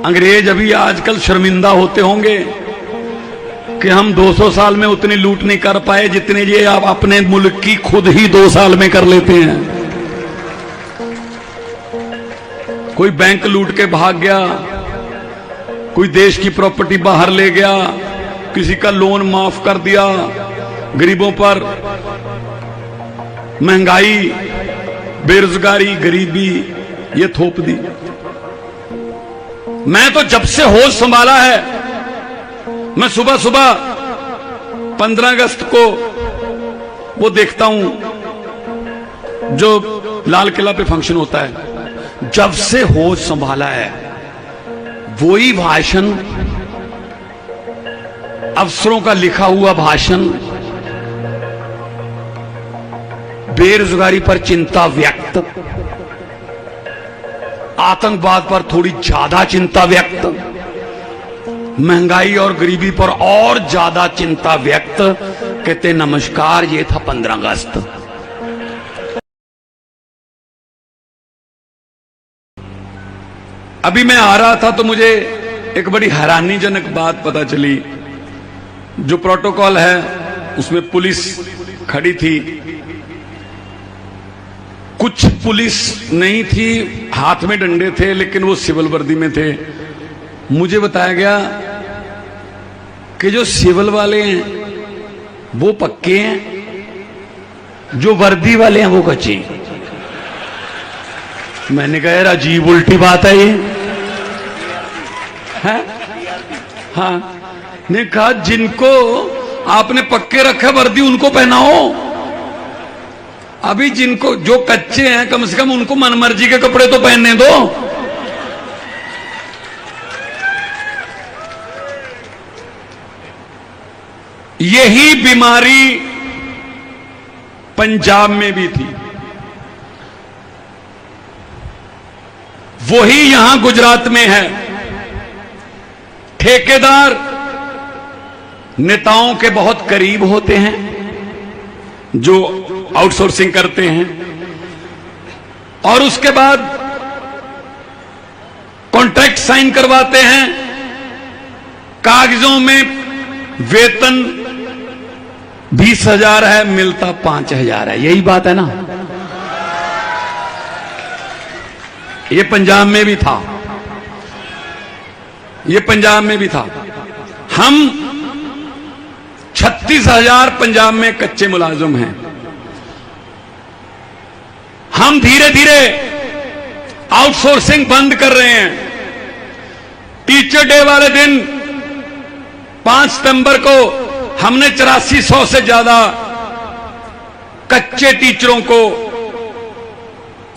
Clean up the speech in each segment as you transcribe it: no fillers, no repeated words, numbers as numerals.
अंग्रेज अभी आजकल शर्मिंदा होते होंगे कि हम 200 साल में उतनी लूट नहीं कर पाए जितने ये आप अपने मुल्क की खुद ही 2 साल में कर लेते हैं। कोई बैंक लूट के भाग गया, कोई देश की प्रॉपर्टी बाहर ले गया, किसी का लोन माफ कर दिया, गरीबों पर महंगाई, बेरोजगारी, गरीबी ये थोप दी। मैं तो जब से होश संभाला है, मैं सुबह सुबह 15 अगस्त को वो देखता हूं जो लाल किला पे फंक्शन होता है। जब से होश संभाला है वही भाषण, अफसरों का लिखा हुआ भाषण, बेरोजगारी पर चिंता व्यक्त, आतंकवाद पर थोड़ी ज्यादा चिंता व्यक्त, महंगाई और गरीबी पर और ज्यादा चिंता व्यक्त। कहते नमस्कार, ये था 15 अगस्त। अभी मैं आ रहा था तो मुझे एक बड़ी हैरानीजनक बात पता चली। जो प्रोटोकॉल है उसमें पुलिस खड़ी थी, कुछ पुलिस नहीं थी, हाथ में डंडे थे, लेकिन वो सिविल वर्दी में थे। मुझे बताया गया कि जो सिविल वाले हैं वो पक्के हैं, जो वर्दी वाले हैं वो कच्चे हैं। मैंने कहा यार अजीब उल्टी बात है ये है? हाँ, ने कहा जिनको आपने पक्के रखा वर्दी उनको पहनाओ, अभी जिनको जो कच्चे हैं कम से कम उनको मनमर्जी के कपड़े तो पहनने दो। यही बीमारी पंजाब में भी थी, वही यहां गुजरात में है। ठेकेदार नेताओं के बहुत करीब होते हैं जो आउटसोर्सिंग करते हैं, और उसके बाद कॉन्ट्रैक्ट साइन करवाते हैं। कागजों में वेतन 20,000 है, मिलता 5,000 है। यही बात है ना? ये पंजाब में भी था, ये पंजाब में भी था। हम 36,000 पंजाब में कच्चे मुलाजिम हैं। हम धीरे धीरे आउटसोर्सिंग बंद कर रहे हैं। टीचर डे वाले दिन 5 सितंबर को हमने 8400 से ज्यादा कच्चे टीचरों को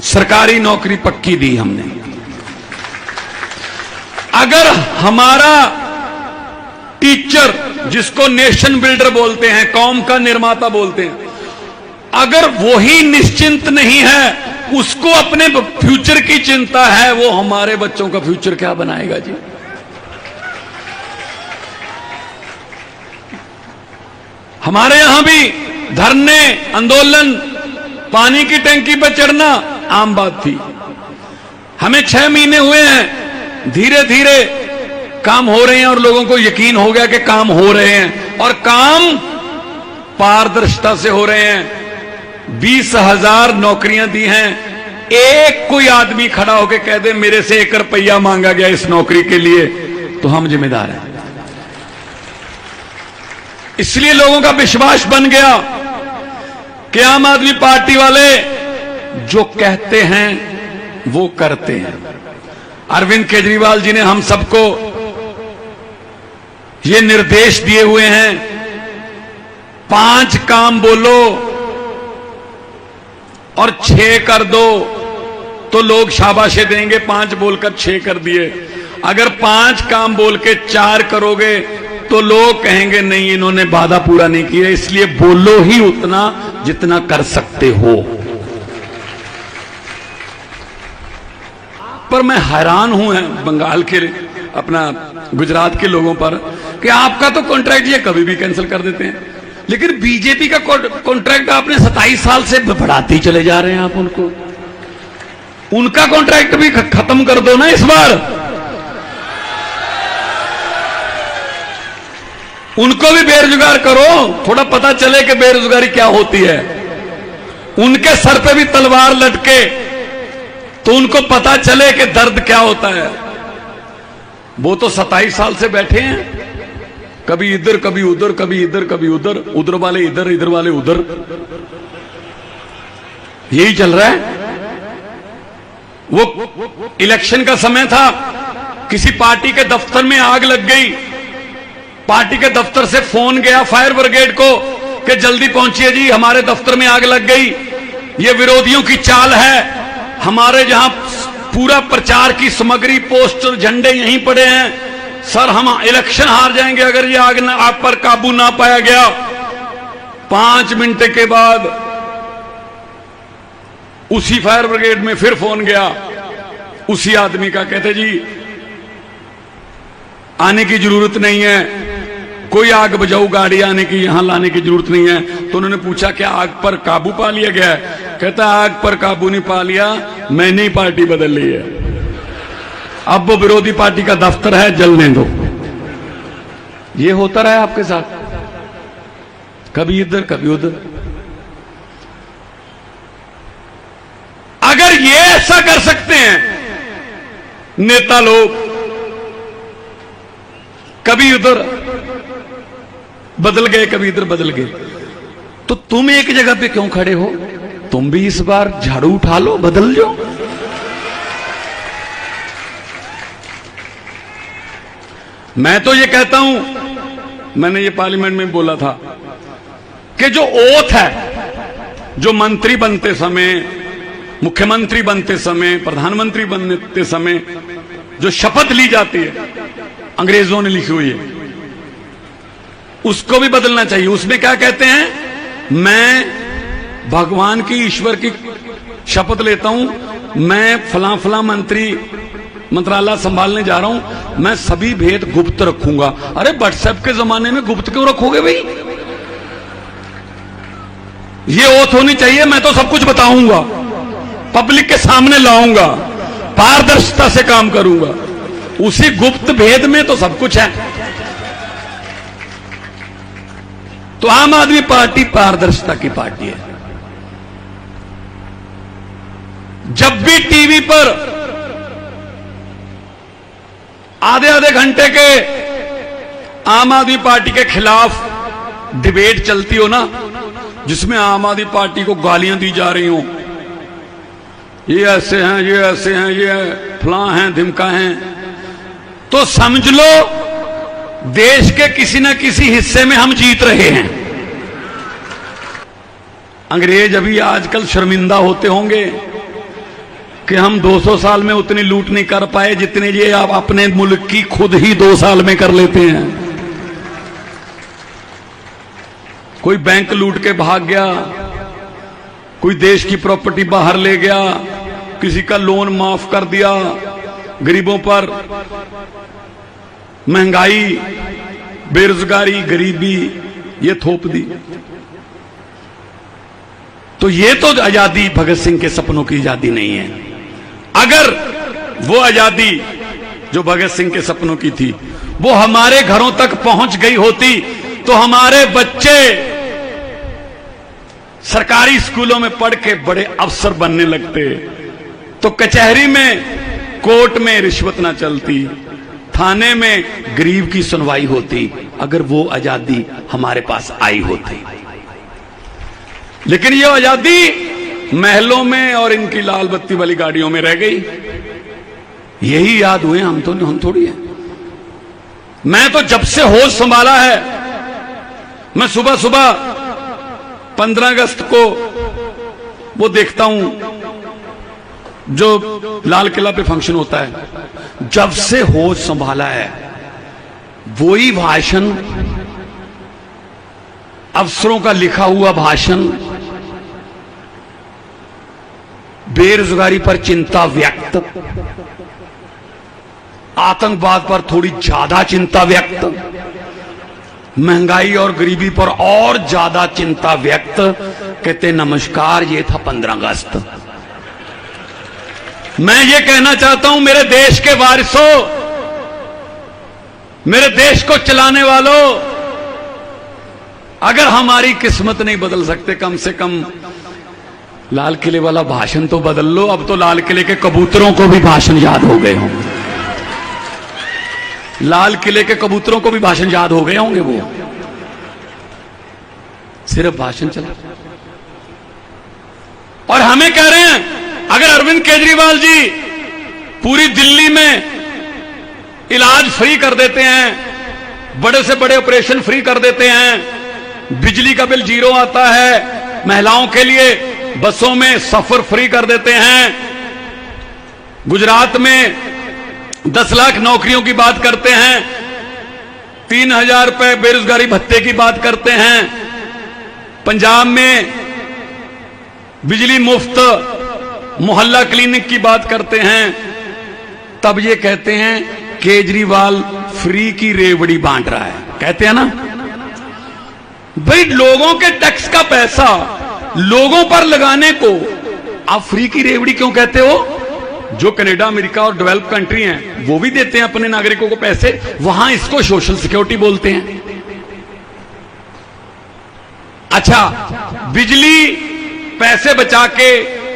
सरकारी नौकरी पक्की दी हमने। अगर हमारा टीचर, जिसको नेशन बिल्डर बोलते हैं, कौम का निर्माता बोलते हैं, अगर वो ही निश्चिंत नहीं है, उसको अपने फ्यूचर की चिंता है, वो हमारे बच्चों का फ्यूचर क्या बनाएगा जी? हमारे यहां भी धरने, आंदोलन, पानी की टंकी पर चढ़ना आम बात थी। हमें 6 महीने हुए हैं, धीरे धीरे काम हो रहे हैं और लोगों को यकीन हो गया कि काम हो रहे हैं, और काम पारदर्शिता से हो रहे हैं। 20,000 नौकरियां दी हैं। एक कोई आदमी खड़ा होकर कह दे मेरे से 1 रुपया मांगा गया इस नौकरी के लिए, तो हम जिम्मेदार हैं। इसलिए लोगों का विश्वास बन गया कि आम आदमी पार्टी वाले जो कहते हैं वो करते हैं। अरविंद केजरीवाल जी ने हम सबको ये निर्देश दिए हुए हैं, 5 काम बोलो और 6 कर दो तो लोग शाबाशी देंगे। 5 बोलकर 6 कर दिए। अगर 5 काम बोल के 4 करोगे तो लोग कहेंगे नहीं, इन्होंने वादा पूरा नहीं किया। इसलिए बोलो ही उतना जितना कर सकते हो। पर मैं हैरान हूं बंगाल के, अपना गुजरात के लोगों पर कि आपका तो कॉन्ट्रैक्ट ये कभी भी कैंसिल कर देते हैं, लेकिन बीजेपी का कॉन्ट्रैक्ट आपने 27 साल से बढ़ाते ही चले जा रहे हैं। आप उनका कॉन्ट्रैक्ट भी खत्म कर दो ना इस बार। उनको भी बेरोजगार करो, थोड़ा पता चले कि बेरोजगारी क्या होती है। उनके सर पे भी तलवार लटके तो उनको पता चले कि दर्द क्या होता है। वो तो 27 साल से बैठे हैं, कभी इधर कभी उधर, कभी इधर कभी उधर, उधर वाले इधर, इधर वाले उधर, यही चल रहा है। वो इलेक्शन का समय था, किसी पार्टी के दफ्तर में आग लग गई, पार्टी के दफ्तर से फोन गया फायर ब्रिगेड को कि जल्दी पहुंचिए जी, हमारे दफ्तर में आग लग गई, ये विरोधियों की चाल है, हमारे जहां पूरा प्रचार की सामग्री, पोस्टर, झंडे यहीं पड़े हैं, सर हम इलेक्शन हार जाएंगे अगर ये आग पर काबू ना पाया गया। 5 मिनट के बाद उसी फायर ब्रिगेड में फिर फोन गया उसी आदमी का, कहते जी आने की जरूरत नहीं है, कोई आग बुझाऊ गाड़ी आने की यहां लाने की जरूरत नहीं है। तो उन्होंने पूछा क्या आग पर काबू पा लिया गया है? कहता आग पर काबू नहीं पा लिया, मैंने ही पार्टी बदल ली है, अब वो विरोधी पार्टी का दफ्तर है, जलने दो। ये होता रहा आपके साथ, कभी इधर कभी उधर। अगर ये ऐसा कर सकते हैं नेता लोग, कभी उधर बदल गए कभी इधर बदल गए, तो तुम एक जगह पे क्यों खड़े हो? तुम भी इस बार झाड़ू उठा लो, बदल जाओ। मैं तो ये कहता हूं, मैंने ये पार्लियामेंट में बोला था कि जो ओथ है, जो मंत्री बनते समय, मुख्यमंत्री बनते समय, प्रधानमंत्री बनते समय जो शपथ ली जाती है, अंग्रेजों ने लिखी हुई है, उसको भी बदलना चाहिए। उसमें क्या कहते हैं? मैं भगवान की, ईश्वर की शपथ लेता हूं, मैं फलां फलां मंत्रालय संभालने जा रहा हूं, मैं सभी भेद गुप्त रखूंगा। अरे व्हाट्सएप के जमाने में गुप्त क्यों रखोगे भाई? ये ओथ होनी चाहिए, मैं तो सब कुछ बताऊंगा, पब्लिक के सामने लाऊंगा, पारदर्शिता से काम करूंगा। उसी गुप्त भेद में तो सब कुछ है। तो आम आदमी पार्टी पारदर्शिता की पार्टी है। जब भी टीवी पर आधे आधे घंटे के आम आदमी पार्टी के खिलाफ डिबेट चलती हो ना, जिसमें आम आदमी पार्टी को गालियां दी जा रही हो, ये ऐसे हैं, ये ऐसे हैं, ये फलां हैं, धिमका हैं, तो समझ लो देश के किसी न किसी हिस्से में हम जीत रहे हैं। अंग्रेज अभी आजकल शर्मिंदा होते होंगे कि हम 200 साल में उतनी लूट नहीं कर पाए जितने ये आप अपने मुल्क की खुद ही 2 साल में कर लेते हैं। कोई बैंक लूट के भाग गया, कोई देश की प्रॉपर्टी बाहर ले गया, किसी का लोन माफ कर दिया, गरीबों पर महंगाई, बेरोजगारी, गरीबी ये थोप दी। तो ये तो आजादी भगत सिंह के सपनों की आजादी नहीं है। अगर वो आजादी जो भगत सिंह के सपनों की थी वो हमारे घरों तक पहुंच गई होती तो हमारे बच्चे सरकारी स्कूलों में पढ़ के बड़े अफसर बनने लगते, तो कचहरी में, कोर्ट में रिश्वत ना चलती, थाने में गरीब की सुनवाई होती, अगर वो आजादी हमारे पास आई होती। लेकिन ये आजादी महलों में और इनकी लाल बत्ती वाली गाड़ियों में रह गई। यही याद हुए, हम थोड़ी है। मैं तो जब से होश संभाला है, मैं सुबह सुबह 15 अगस्त को वो देखता हूं जो लाल किला पे फंक्शन होता है, जब से होश संभाला है वही भाषण, अफसरों का लिखा हुआ भाषण, बेरोजगारी पर चिंता व्यक्त, आतंकवाद पर थोड़ी ज्यादा चिंता व्यक्त, महंगाई और गरीबी पर और ज्यादा चिंता व्यक्त। कहते नमस्कार, ये था 15 अगस्त। मैं ये कहना चाहता हूं मेरे देश के वारिसों, मेरे देश को चलाने वालों, अगर हमारी किस्मत नहीं बदल सकते, कम से कम लाल किले वाला भाषण तो बदल लो। अब तो लाल किले के कबूतरों को भी भाषण याद हो गए होंगे, लाल किले के कबूतरों को भी भाषण याद हो गए होंगे। वो सिर्फ भाषण चला। और हमें कह रहे हैं अगर अरविंद केजरीवाल जी पूरी दिल्ली में इलाज फ्री कर देते हैं, बड़े से बड़े ऑपरेशन फ्री कर देते हैं, बिजली का बिल जीरो आता है, महिलाओं के लिए बसों में सफर फ्री कर देते हैं, गुजरात में 10 लाख नौकरियों की बात करते हैं, 3000 रुपए बेरोजगारी भत्ते की बात करते हैं, पंजाब में बिजली मुफ्त, मोहल्ला क्लिनिक की बात करते हैं, तब ये कहते हैं केजरीवाल फ्री की रेवड़ी बांट रहा है। कहते हैं ना भाई, लोगों के टैक्स का पैसा लोगों पर लगाने को आप फ्री की रेवड़ी क्यों कहते हो? जो कनाडा, अमेरिका और डेवलप कंट्री हैं वो भी देते हैं अपने नागरिकों को पैसे, वहां इसको सोशल सिक्योरिटी बोलते हैं। अच्छा, बिजली पैसे बचा के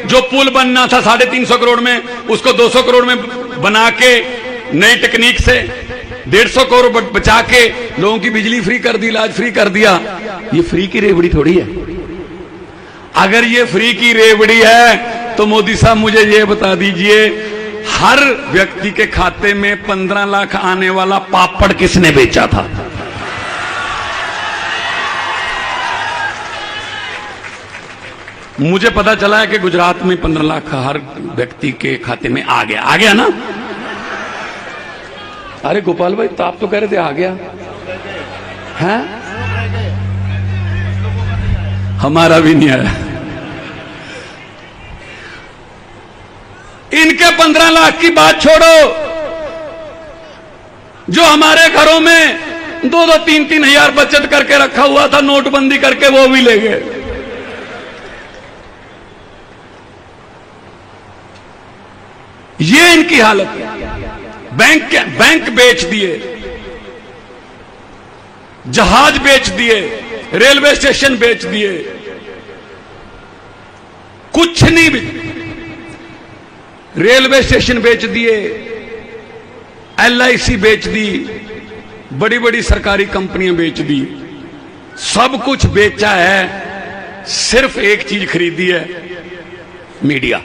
जो पुल बनना था 350 करोड़ में, उसको 200 करोड़ में बना के नई टेक्निक से 150 करोड़ बचा के लोगों की बिजली फ्री कर दी, इलाज फ्री कर दिया। ये फ्री की रेवड़ी थोड़ी है। अगर ये फ्री की रेवड़ी है तो मोदी साहब मुझे ये बता दीजिए, हर व्यक्ति के खाते में 15 लाख आने वाला पापड़ किसने बेचा था? मुझे पता चला है कि गुजरात में 15 लाख हर व्यक्ति के खाते में आ गया ना। अरे गोपाल भाई, तो आप तो कह रहे थे आ गया है, हमारा भी नहीं आया। इनके 15 लाख की बात छोड़ो, जो हमारे घरों में 2-2, 3-3 हजार बचत करके रखा हुआ था, नोटबंदी करके वो भी ले गए। ये इनकी हालत है। बैंक बेच दिए, जहाज बेच दिए, रेलवे स्टेशन बेच दिए, कुछ नहीं भी। रेलवे स्टेशन बेच दिए, LIC बेच दी, बड़ी बड़ी सरकारी कंपनियां बेच दी, सब कुछ बेचा है। सिर्फ एक चीज खरीदी है, मीडिया।